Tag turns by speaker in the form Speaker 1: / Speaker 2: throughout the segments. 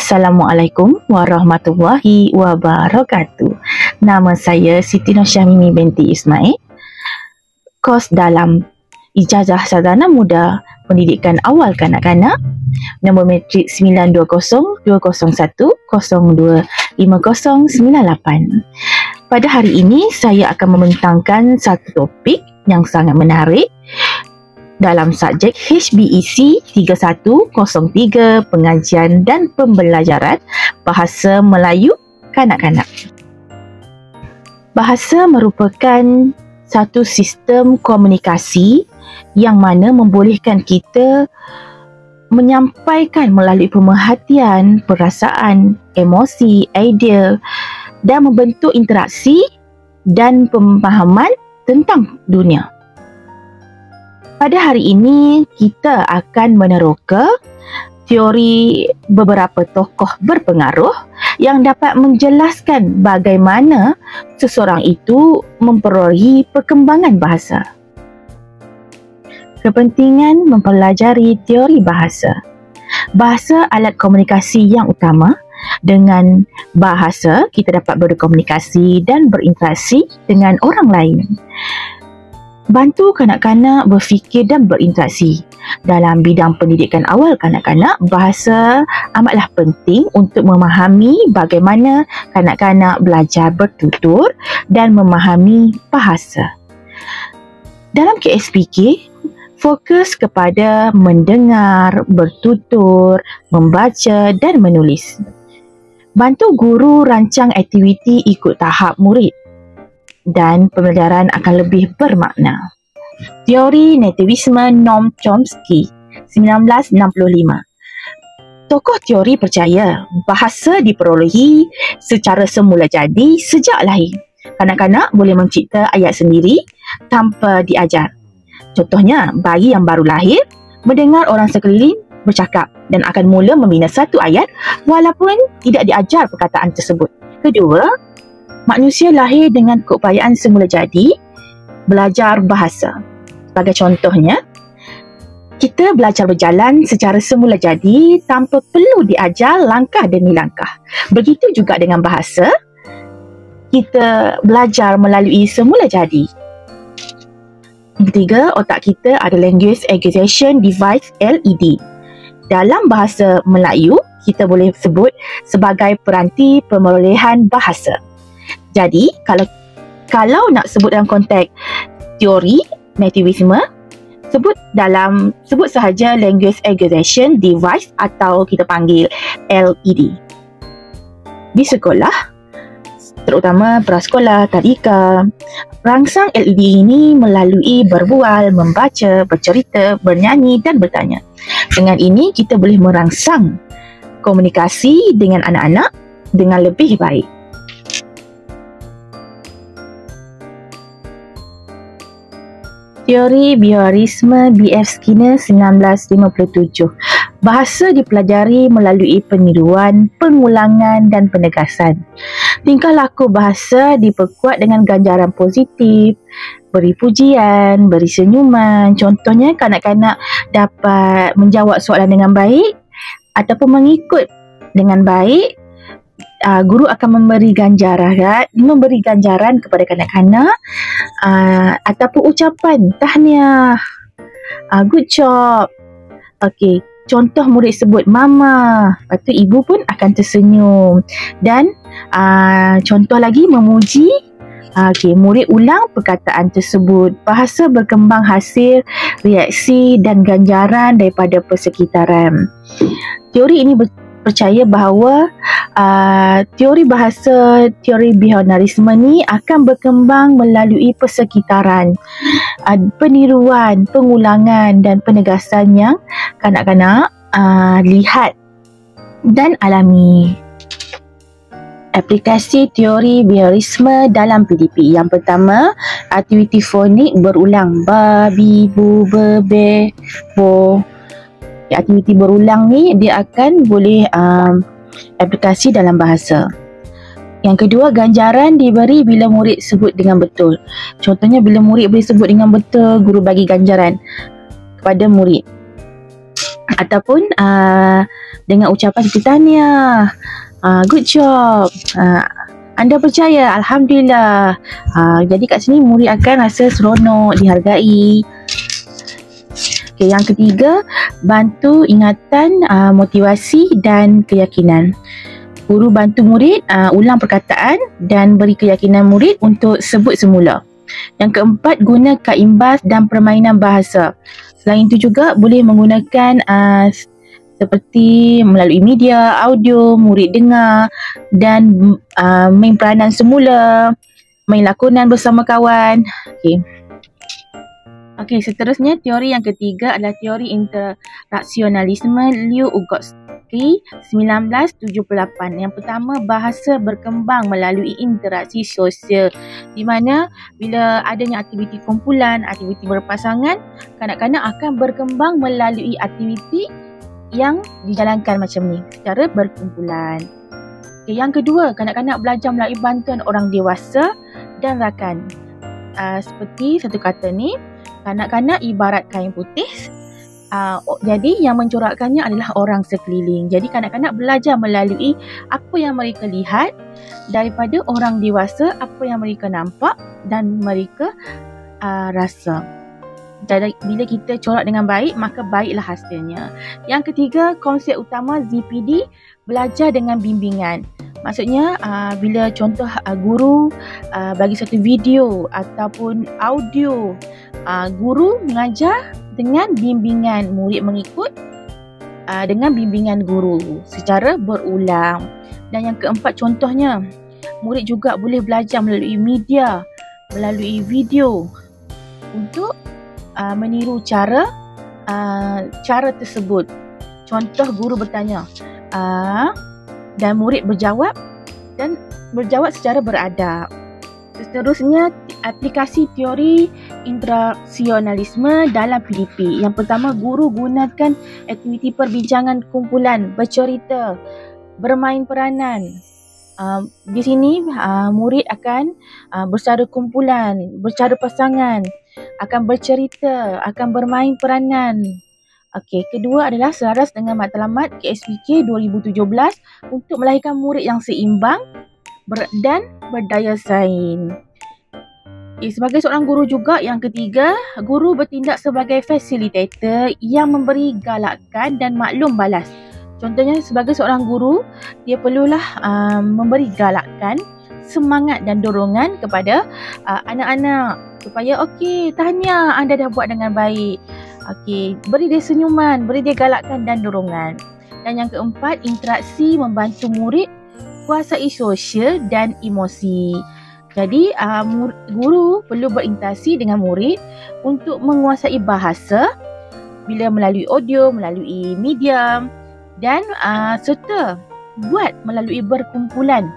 Speaker 1: Assalamualaikum warahmatullahi wabarakatuh. Nama saya Siti Nosyamimi binti Ismail. Kos dalam Ijazah Sarjana Muda Pendidikan Awal Kanak-Kanak, nombor matrik 9202012598. Pada hari ini saya akan membentangkan satu topik yang sangat menarik dalam subjek HBEC 3103 Pengajian dan Pembelajaran Bahasa Melayu Kanak-Kanak. Bahasa merupakan satu sistem komunikasi yang mana membolehkan kita menyampaikan melalui pemerhatian, perasaan, emosi, idea dan membentuk interaksi dan pemahaman tentang dunia. Pada hari ini, kita akan meneroka teori beberapa tokoh berpengaruh yang dapat menjelaskan bagaimana seseorang itu memperolehi perkembangan bahasa. Kepentingan mempelajari teori bahasa. Bahasa alat komunikasi yang utama. Dengan bahasa, kita dapat berkomunikasi dan berinteraksi dengan orang lain. Bantu kanak-kanak berfikir dan berinteraksi. Dalam bidang pendidikan awal kanak-kanak, bahasa amatlah penting untuk memahami bagaimana kanak-kanak belajar bertutur dan memahami bahasa. Dalam KSPK, fokus kepada mendengar, bertutur, membaca dan menulis. Bantu guru rancang aktiviti ikut tahap murid dan pembelajaran akan lebih bermakna. Teori nativisme Noam Chomsky 1965. Tokoh teori percaya bahasa diperolehi secara semula jadi sejak lahir. Kanak-kanak boleh mencipta ayat sendiri tanpa diajar. Contohnya, bayi yang baru lahir mendengar orang sekeliling bercakap dan akan mula membina satu ayat walaupun tidak diajar perkataan tersebut. Kedua, manusia lahir dengan keupayaan semula jadi belajar bahasa. Sebagai contohnya, kita belajar berjalan secara semula jadi tanpa perlu diajar langkah demi langkah. Begitu juga dengan bahasa, kita belajar melalui semula jadi. Ketiga, otak kita ada Language Acquisition Device LED. Dalam bahasa Melayu, kita boleh sebut sebagai peranti pemerolehan bahasa. Jadi, kalau nak sebut dalam konteks teori nativisme, sebut sahaja Language Acquisition Device atau kita panggil LED. Di sekolah, terutama prasekolah, tadika, rangsang LED ini melalui berbual, membaca, bercerita, bernyanyi dan bertanya. Dengan ini, kita boleh merangsang komunikasi dengan anak-anak dengan lebih baik. Teori Behaviorisme B.F. Skinner 1957. Bahasa dipelajari melalui peniruan, pengulangan dan penegasan. Tingkah laku bahasa diperkuat dengan ganjaran positif, beri pujian, beri senyuman. Contohnya, kanak-kanak dapat menjawab soalan dengan baik ataupun mengikut dengan baik. Guru akan memberi ganjaran kepada kanak-kanak ataupun ucapan tahniah, good job. Okey, contoh murid sebut mama, lepas tu ibu pun akan tersenyum. Dan contoh lagi memuji, murid ulang perkataan tersebut. Bahasa berkembang hasil reaksi dan ganjaran daripada persekitaran. Teori ini percaya bahawa teori bahasa, teori behaviorisme ni akan berkembang melalui persekitaran, peniruan, pengulangan dan penegasan yang kanak-kanak lihat dan alami. Aplikasi teori behaviorisme dalam PDP. Yang pertama, aktiviti fonik berulang. Babi, bu, bebe, bo. Aktiviti berulang ni dia akan boleh aplikasi dalam bahasa. Yang kedua, ganjaran diberi bila murid sebut dengan betul. Contohnya, bila murid boleh sebut dengan betul, guru bagi ganjaran kepada murid. ataupun dengan ucapan seperti tahniah, good job, anda percaya, alhamdulillah. Jadi kat sini murid akan rasa seronok, dihargai. Okay, yang ketiga, bantu ingatan, motivasi dan keyakinan. Guru bantu murid ulang perkataan dan beri keyakinan murid untuk sebut semula. Yang keempat, guna kaimbas dan permainan bahasa. Selain itu juga boleh menggunakan seperti melalui media, audio, murid dengar dan main peranan semula, main lakonan bersama kawan. Okey, seterusnya teori yang ketiga adalah teori interaksionalisme Liu Vygotsky 1978. Yang pertama, bahasa berkembang melalui interaksi sosial, di mana bila adanya aktiviti kumpulan, aktiviti berpasangan, kanak-kanak akan berkembang melalui aktiviti yang dijalankan macam ni secara berkumpulan. Okay, yang kedua, kanak-kanak belajar melalui bantuan orang dewasa dan rakan. Seperti satu kata ni, kanak-kanak ibarat kain putih. Jadi yang mencorakkannya adalah orang sekeliling. Jadi kanak-kanak belajar melalui apa yang mereka lihat daripada orang dewasa, apa yang mereka nampak dan mereka rasa. Jadi bila kita corak dengan baik, maka baiklah hasilnya. Yang ketiga, konsep utama ZPD, belajar dengan bimbingan. Maksudnya bila contoh guru bagi satu video ataupun audio, guru mengajar dengan bimbingan, murid mengikut dengan bimbingan guru secara berulang. Dan yang keempat, contohnya murid juga boleh belajar melalui media, melalui video untuk meniru cara tersebut. Contoh, guru bertanya dan murid berjawab secara beradab. Seterusnya, aplikasi teori interaksionalisme dalam PDP. Yang pertama, guru gunakan aktiviti perbincangan kumpulan, bercerita, bermain peranan. Di sini murid akan bersecara kumpulan, bersecara pasangan, akan bercerita, akan bermain peranan. Okey, kedua adalah selaras dengan matlamat KSPK 2017 untuk melahirkan murid yang seimbang dan berdaya saing. Sebagai seorang guru juga, yang ketiga, guru bertindak sebagai fasilitator yang memberi galakan dan maklum balas. Contohnya, sebagai seorang guru, dia perlulah memberi galakan, semangat dan dorongan kepada anak-anak supaya okey, tahniah, anda dah buat dengan baik. Okey, beri dia senyuman, beri dia galakan dan dorongan. Dan yang keempat, interaksi membantu murid kuasai sosial dan emosi. Jadi, guru perlu berinteraksi dengan murid untuk menguasai bahasa bila melalui audio, melalui media dan serta buat melalui berkumpulan.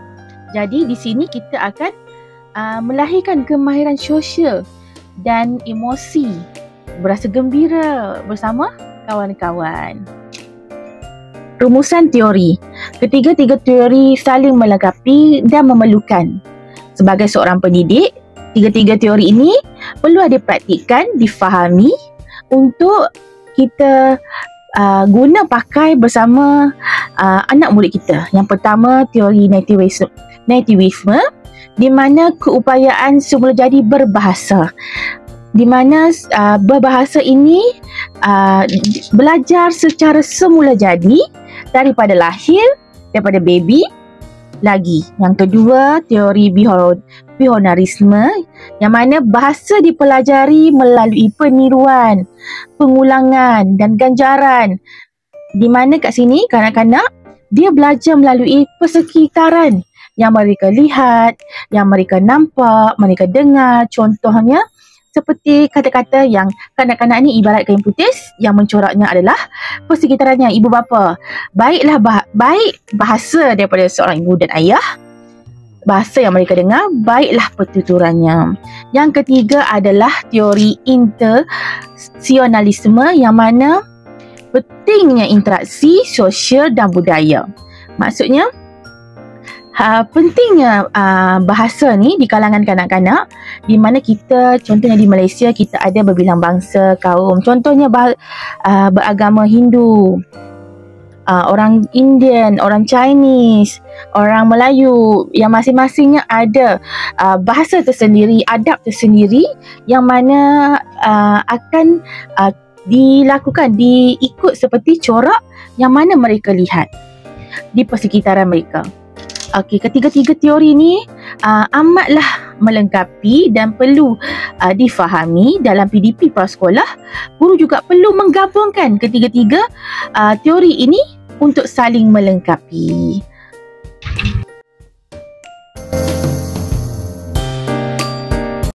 Speaker 1: Jadi, di sini kita akan melahirkan kemahiran sosial dan emosi, berasa gembira bersama kawan-kawan. Rumusan teori. Ketiga-tiga teori saling melengkapi dan memerlukan. Sebagai seorang pendidik, tiga-tiga teori ini perlu dipraktikkan, difahami untuk kita guna pakai bersama anak murid kita. Yang pertama, teori nativisme, di mana keupayaan semula jadi berbahasa. Di mana berbahasa ini belajar secara semula jadi daripada lahir, daripada baby lagi. Yang kedua, teori behaviorisme, yang mana bahasa dipelajari melalui peniruan, pengulangan dan ganjaran. Di mana kat sini kanak-kanak dia belajar melalui persekitaran yang mereka lihat, yang mereka nampak, mereka dengar. Contohnya seperti kata-kata yang kanak-kanak ni ibarat kain putih, yang mencoraknya adalah persekitarannya, ibu bapa. Baiklah baik bahasa daripada seorang ibu dan ayah, bahasa yang mereka dengar, baiklah pertuturannya. Yang ketiga adalah teori interaksionalisme, yang mana pentingnya interaksi sosial dan budaya. Maksudnya, Pentingnya bahasa ni di kalangan kanak-kanak, di mana kita, contohnya di Malaysia, kita ada berbilang bangsa, kaum. Contohnya beragama Hindu, orang Indian, orang Chinese, orang Melayu, yang masing-masingnya ada bahasa tersendiri, adab tersendiri, yang mana akan diikut seperti corak yang mana mereka lihat di persekitaran mereka. Okey, ketiga-tiga teori ni amatlah melengkapi dan perlu difahami dalam PDP prasekolah. Guru juga perlu menggabungkan ketiga-tiga teori ini untuk saling melengkapi.